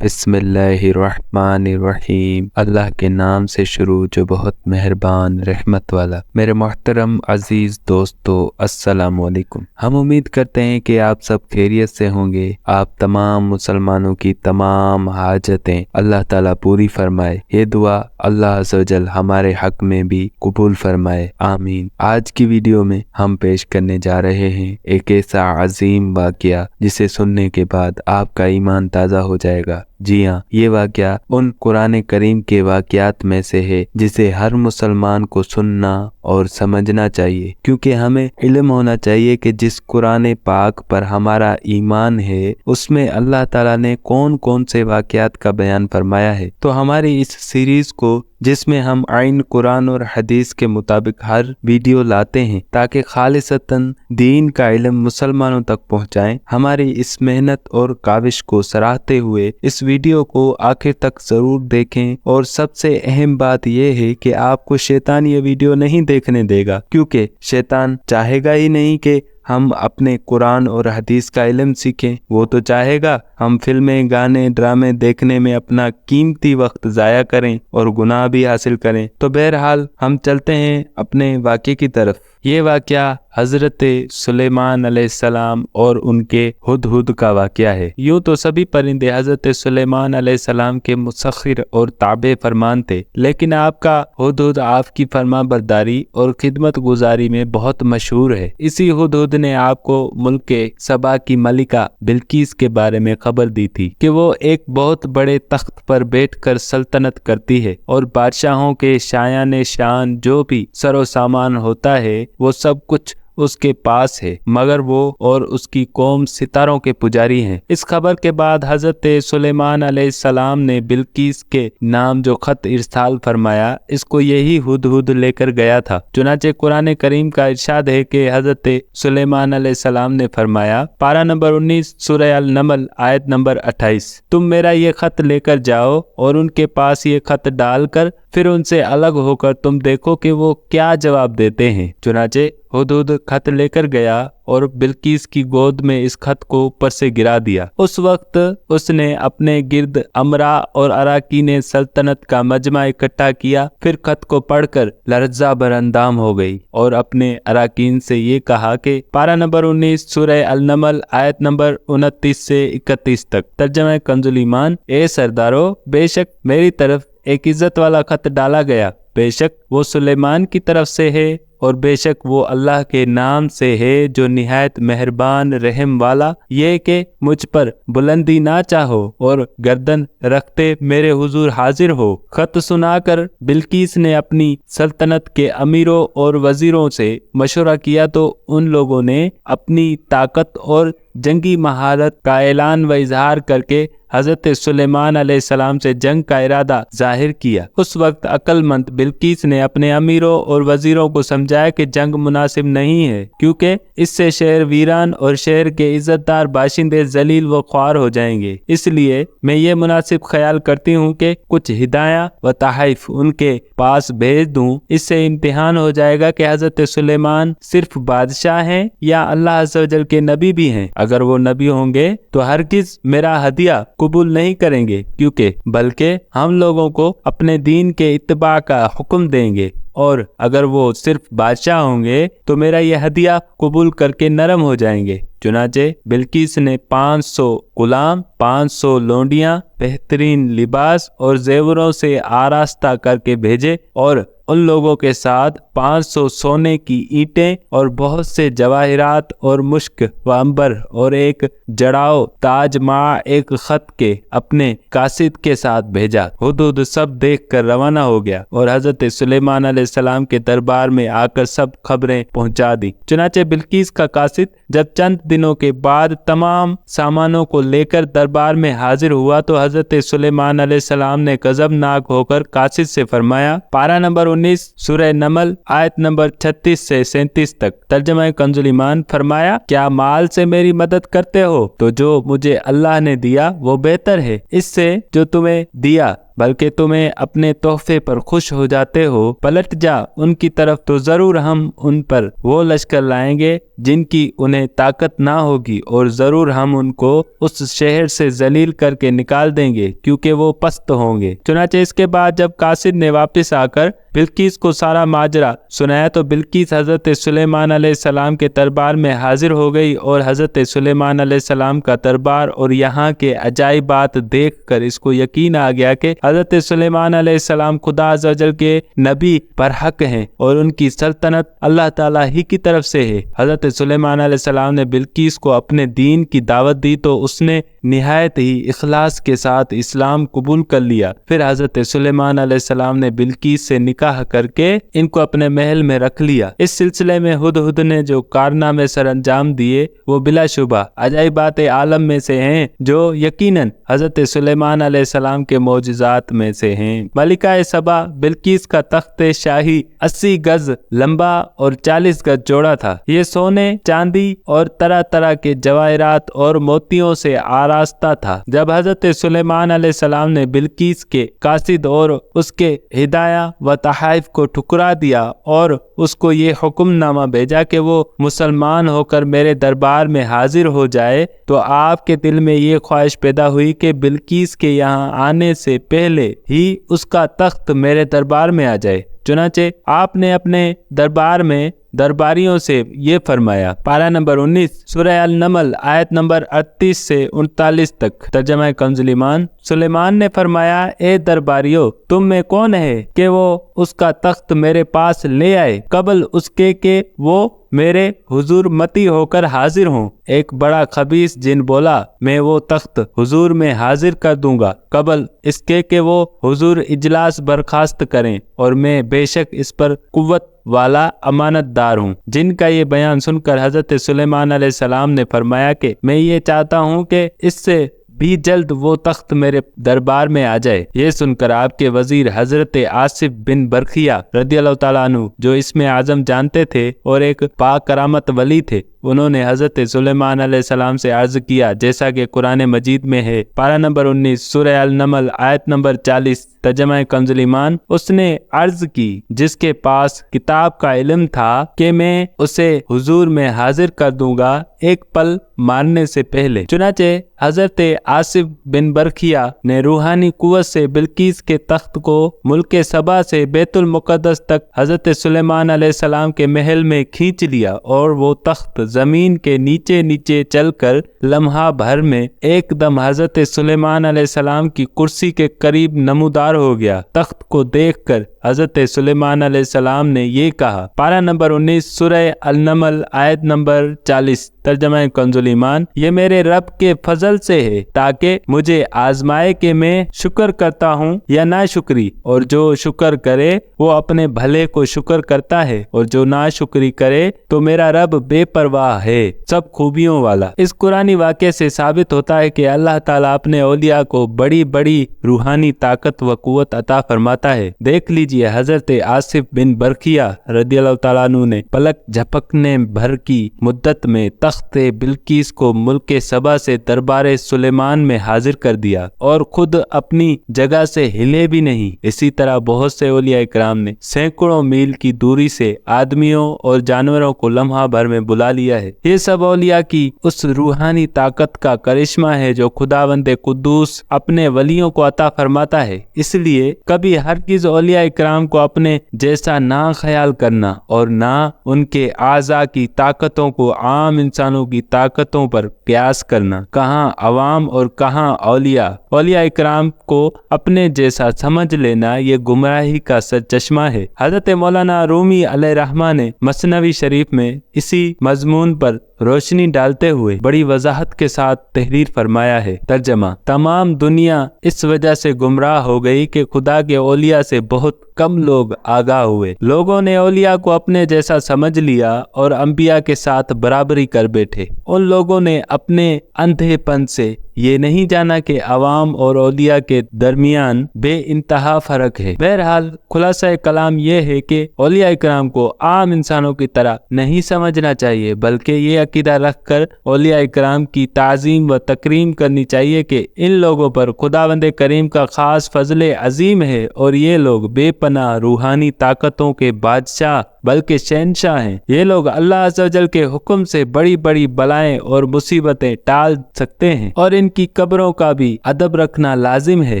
बिस्मिल्लाहिर्रहमानिर्रहीम। अल्लाह के नाम से शुरू जो बहुत मेहरबान रहमत वाला। मेरे मोहतरम अजीज दोस्तों, अस्सलाम वालेकुम। हम उम्मीद करते हैं कि आप सब खैरियत से होंगे। आप तमाम मुसलमानों की तमाम हाजतें अल्लाह ताला पूरी फरमाए। ये दुआ अल्लाह अज़्ज़वजल हमारे हक में भी कबूल फरमाए, आमीन। आज की वीडियो में हम पेश करने जा रहे हैं एक ऐसा अजीम वाक़या जिसे सुनने के बाद आपका ईमान ताज़ा हो जाएगा। जी हाँ, ये वाक़या उन कुरान करीम के वाक़यात में से है जिसे हर मुसलमान को सुनना और समझना चाहिए, क्योंकि हमें इल्म होना चाहिए कि जिस कुरान पाक पर हमारा ईमान है उसमें अल्लाह ताला ने कौन कौन से वाक़यात का बयान फरमाया है। तो हमारी इस सीरीज़ को जिसमें हम आइन कुरान और हदीस के मुताबिक हर वीडियो लाते हैं ताकि खालिसतन दीन का इल्म मुसलमानों तक पहुंचाएं, हमारी इस मेहनत और काविश को सराहते हुए इस वीडियो को आखिर तक ज़रूर देखें। और सबसे अहम बात यह है कि आपको शैतान ये वीडियो नहीं देखने देगा, क्योंकि शैतान चाहेगा ही नहीं कि हम अपने कुरान और हदीस का इल्म सीखें। वो तो चाहेगा हम फिल्में, गाने, ड्रामे देखने में अपना कीमती वक्त ज़ाया करें और गुनाह भी हासिल करें। तो बहरहाल हम चलते हैं अपने वाक़े की तरफ। ये वाक़या हज़रत सुलेमान अलैहिस्सलाम और उनके हुदहुद का वाक़या है। यूँ तो सभी परिंदे हज़रत सुलेमान अलैहिस्सलाम के मुसख्खिर और ताबे फरमान थे, लेकिन आपका हुदहुद आपकी फरमाबरदारी और खिदमत गुजारी में बहुत मशहूर है। इसी हुदहुद ने आपको मुल्क के सबा की मलिका बिल्किस के बारे में खबर दी थी कि वो एक बहुत बड़े तख्त पर बैठकर सल्तनत करती है और बादशाहों के शायान शान जो भी सरो सामान होता है वो सब कुछ उसके पास है, मगर वो और उसकी कौम सितारों के पुजारी हैं। इस खबर के बाद हज़रत सुलेमान अलैहिस्सलाम ने बिल्किस के नाम जो खत इरसाल फरमाया, इसको यही हुदहुद लेकर गया था। चुनाचे कुरान करीम का इरशाद है कि हज़रत सुलेमान अलैहिस्सलाम ने फरमाया, पारा नंबर 19 सूरह अल नमल आयत नंबर 28, तुम मेरा ये खत लेकर जाओ और उनके पास ये खत डालकर फिर उनसे अलग होकर तुम देखो कि वो क्या जवाब देते हैं। चुनाचे हुदहुद खत लेकर गया और बिल्किस की गोद में इस खत को ऊपर से गिरा दिया। उस वक्त उसने अपने गिर्द अमरा और अराकीन सल्तनत का मजमा इकट्ठा किया। फिर खत को पढ़कर लर्जा बरअंदाम हो गई और अपने अराकीन से ये कहा कि पारा नंबर 19 सूरह अल नमल आयत नंबर 29 से 31 तक। तर्जमा कंजुल ईमान, ए सरदारों, बेशक मेरी तरफ एक इज्जत वाला खत डाला गया, बेशक वो सुलेमान की तरफ से है और बेशक वो अल्लाह के नाम से है जो निहायत मेहरबान रहम वाला। ये कि मुझ पर बुलंदी ना चाहो और गर्दन रखते मेरे हुजूर हाजिर हो। खत सुनाकर बिल्किस ने अपनी सल्तनत के अमीरों और वजीरों से मशवरा किया तो उन लोगों ने अपनी ताकत और जंगी महारत का ऐलान व इजहार करके हज़रत सुलेमान अलैहिस्सलाम से जंग का इरादा जाहिर किया। उस वक्त अक्लमंद बिल्किस ने अपने अमीरों और वजीरों को समझाया कि जंग मुनासिब नहीं है, क्योंकि इससे शहर वीरान और शहर के इज्जतदार बाशिंदे जलील व ख्वार हो जाएंगे। इसलिए मैं ये मुनासिब ख्याल करती हूँ कि कुछ हिदाया व तहफ़ उनके पास भेज दूँ। इससे इम्तिहान हो जाएगा कि हज़रत सुलेमान सिर्फ बादशाह हैं या अल्लाह अज़्ज़वजल के नबी भी हैं। अगर वो नबी होंगे तो हरगिज मेरा हदिया कबूल नहीं करेंगे, क्योंकि बल्कि हम लोगों को अपने दीन के इत्तिबा का हुक्म देंगे, और अगर वो सिर्फ बादशाह होंगे तो मेरा यह हदिया कबूल करके नरम हो जाएंगे। चुनाचे बिल्किस ने 500 गुलाम, 500 लोंडियां, बेहतरीन लिबास और जेवरों से आरास्ता करके भेजे और उन लोगों के साथ 500 सोने की ईंटें और बहुत से जवाहिरात और मुश्क व अंबर और एक जड़ाओ ताज माँ एक खत के अपने कासिद के साथ भेजा। हुदहुद सब देख कर रवाना हो गया और हजरत सुलेमान अलैहिस्सलाम के दरबार में आकर सब खबरें पहुंचा दी। चुनाचे बिल्किस का कासिद जब चंद दिनों के बाद तमाम सामानों को लेकर दरबार में हाजिर हुआ तो हजरत सुलेमान अलैहिस्सलाम ने गजबनाक होकर कासिद से फरमाया, पारा नंबर 19 सूरह नमल आयत नंबर 36 से 37 तक। तर्जमा कंजुल ईमान, फरमाया, क्या माल से मेरी मदद करते हो तो जो मुझे अल्लाह ने दिया वो बेहतर है, इससे जो तुम्हें दिया बल्कि तुम्हें अपने तोहफे पर खुश हो जाते हो। पलट जा उनकी तरफ तो जरूर हम उन पर वो लश्कर लाएंगे जिनकी उन्हें ताकत ना होगी, और जरूर हम उनको उस शहर से जलील करके निकाल देंगे क्योंकि वो पस्त होंगे। चुनाचे इसके बाद जब कासिद ने वापस आकर बिल्किस को सारा माजरा सुनाया तो बिल्किस हजरत सुलेमान अलैहिस्सलाम के दरबार में हाजिर हो गई, और हजरत सुलेमान अलैहिस्सलाम का दरबार और यहाँ के अजाइबात देखकर इसको यकीन आ गया कि हजरत सुलेमान अलैहिस्सलाम खुदा अज़्ज़ व जल के नबी पर हक हैं और उनकी सल्तनत अल्लाह ताला ही की तरफ से है। हजरत सुलेमान अलैहिस्सलाम ने बिल्किस को अपने दीन की दावत दी तो उसने निहायत ही इखलास के साथ इस्लाम कबूल कर लिया। फिर हजरत सुलेमान अलैहिस्सलाम ने बिल्किस से निकाह करके इनको अपने महल में रख लिया। इस सिलसिले में हुदहुद ने जो कारनामे सर अंजाम दिए वो बिलाशुबा अजाइबात आलम में से हैं, जो यकीनन हजरत सुलेमान अलैहिस्सलाम के मौजिज़ात में से हैं। मलिका सबा बिल्किस का तख्त शाही 80 गज लंबा और 40 गज चौड़ा था। ये सोने चांदी और तरह तरह के जवाहरात और मोतियों से आरास्ता था। जब हजरत सुलेमान अलैहिस्सलाम ने बिल्किस के कासिद और उसके हिदाया व तहाइफ को ठुकरा दिया और उसको ये हुक्मनामा भेजा कि वो मुसलमान होकर मेरे दरबार में हाजिर हो जाए, तो आपके दिल में ये ख्वाहिश पैदा हुई कि बिल्किस के यहाँ आने से पहले ही उसका तख्त मेरे दरबार में आ जाए। चुनाचे आपने अपने दरबार में दरबारियों से ये फरमाया। पारा नंबर 19 सूरह अल-नमल आयत नंबर 38 से 39 तक। तर्जमा कंजुल ईमान। सुलेमान ने फरमाया, ए दरबारियों, तुम में कौन है कि वो उसका तख्त मेरे पास ले आए कबल उसके के वो मेरे हुजूर मती होकर हाजिर हों। एक बड़ा खबीस जिन बोला, मैं वो तख्त हुजूर में हाजिर कर दूंगा कबल इसके के वो हुजूर इजलास बर्खास्त करें, और मैं बेशक इस पर कुव्वत वाला अमानतदार हूँ। जिनका ये बयान सुनकर हजरत सुलेमान अलैहिस्सलाम ने फरमाया कि मैं ये चाहता हूँ कि इससे भी जल्द वो तख्त मेरे दरबार में आ जाए। ये सुनकर आपके वजीर हजरत आसिफ बिन बरखिया रदियल्लाहु ताला अन्हु, जो इसमें आजम जानते थे और एक पाक करामत वली थे, उन्होंने हजरत सुलेमान अलैहिस्सलाम से अर्ज किया जैसा कि कुरान मजीद में है। पारा नंबर 19 सूरह अल-नमल आयत नंबर 40। तर्जमा कंजुल ईमान। उसने अर्ज की जिसके पास किताब का इल्म था कि मैं उसे हुजूर में हाजिर कर दूंगा एक पल मारने से पहले। चुनाचे हजरत आसिफ बिन बरखिया ने रूहानी कुव्वत से बिल्किस के तख्त को मुल्क सबा से बैतुल मुकद्दस तक हजरत सुलेमान अलैहिस्सलाम के महल में खींच लिया, और वो तख्त जमीन के नीचे नीचे चलकर लम्हा भर में एकदम हजरत सुलेमान अलैहिस्सलाम की कुर्सी के करीब नमूदार हो गया। तख्त को देखकर हजरत सुलेमान अलैहिस्सलाम ने ये कहा। पारा नंबर 19 सूरह अल-नमल आयत नंबर 40। तर्जमा कंजुल ईमान। ये मेरे रब के फजल से है ताकि मुझे आजमाए कि मैं शुक्र करता हूँ या ना शुक्री, और जो शुक्र करे वो अपने भले को शुक्र करता है, और जो ना शुक्री करे तो मेरा रब बेपरवाह है, सब खूबियों वाला। इस कुरानी वाक़े से साबित होता है कि अल्लाह ताला अपने औलिया को बड़ी बड़ी रूहानी ताकत व कुव्वत अता फरमाता है। देख लीजिए हजरत आसिफ बिन बरखिया रदियल्लाहु ताला अन्हु ने पलक झपकने भर की मुद्दत में तख्त बिल्किस को मुल्क सबा से दरबार सुलेमान में हाजिर कर दिया, और खुद अपनी जगह से हिले भी नहीं। इसी तरह बहुत से औलिया इकराम ने सैकड़ों मील की दूरी से आदमियों और जानवरों को लम्हा भर में बुला लिया है। ये सब औलिया की उस रूहानी ताकत का करिश्मा है जो खुदावंद कुद्दूस अपने वलियों को अता फरमाता है। इसलिए कभी हरगिज़ औलिया इकराम को अपने जैसा ना ख्याल करना और ना उनके आज़ा की ताकतों को आम इंसानों की ताकतों पर क्यास करना। कहाँ अवाम और कहाँ औलिया। औलिया इकराम को अपने जैसा समझ लेना ये गुमराही का सरचश्मा है। हजरत मौलाना रूमी अलैहिर्रहमा ने मसनवी शरीफ में इसी मजमून पर रोशनी डालते हुए बड़ी वजाहत के साथ तहरीर फरमाया है। तर्जमा। तमाम दुनिया इस वजह से गुमराह हो गई कि खुदा के औलिया से बहुत कम लोग आगाह हुए। लोगों ने औलिया को अपने जैसा समझ लिया और अंबिया के साथ बराबरी कर बैठे। उन लोगों ने अपने अंधेपन से ये नहीं जाना कि अवाम और औलिया के दरमियान बे इंतहा फर्क है। बहरहाल खुलासा कलाम ये है कि औलिया इकराम को आम इंसानों की तरह नहीं समझना चाहिए, बल्कि ये अकीदा रखकर औलिया इकराम की ताज़ीम व तकरीम करनी चाहिए कि इन लोगों पर खुदावंद करीम का खास फजल अजीम है और ये लोग बेपनाह रूहानी ताकतों के बादशाह बल्कि शहंशाह हैं। ये लोग अल्लाह अज़्ज़ व जल के हुक्म से बड़ी बड़ी बलाएं और मुसीबतें टाल सकते हैं और इनकी कब्रों का भी अदब रखना लाजिम है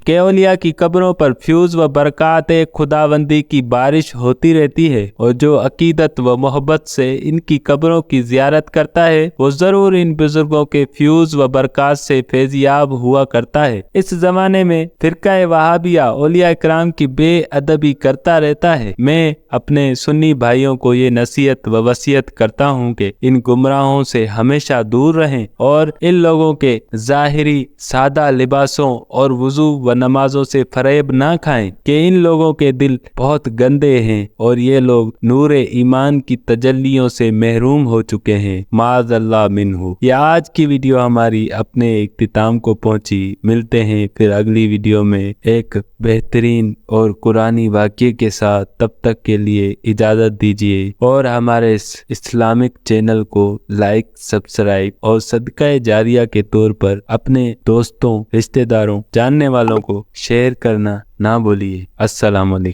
कि औलिया की कब्रों पर फ्यूज व बरक़ात खुदावंदी की बारिश होती रहती है और जो अकीदत व मोहब्बत से इनकी कब्रों की ज़ियारत करता है वो ज़रूर इन बुजुर्गों के फ्यूज व बरक़ात से फैज़याब हुआ करता है। इस ज़माने में फ़िरका वहाबिया औलिया इकराम की बेअदबी करता रहता है। मैं अपने सुन्नी भाइयों को ये नसीहत व वसीयत करता हूँ कि इन गुमराहों से हमेशा दूर रहें और इन लोगों के ज़ाहिरी सादा लिबासों और वुज़ू व नमाजों से फरेब ना खाएं कि इन लोगों के दिल बहुत गंदे हैं और ये लोग नूर ईमान की तजल्लियों से महरूम हो चुके हैं। माज़अल्लाह मिन्हु। ये आज की वीडियो हमारी अपने इख्तिताम को पहुंची। मिलते हैं फिर अगली वीडियो में एक बेहतरीन और कुरानी वाक़ये के साथ। तब तक के लिए इजाज़त दीजिए और हमारे इस इस्लामिक चैनल को लाइक, सब्सक्राइब और सदका जारिया के तौर पर अपने दोस्तों, रिश्तेदारों, जानने वालों को शेयर करना ना भूलिए। अस्सलाम वालेकुम।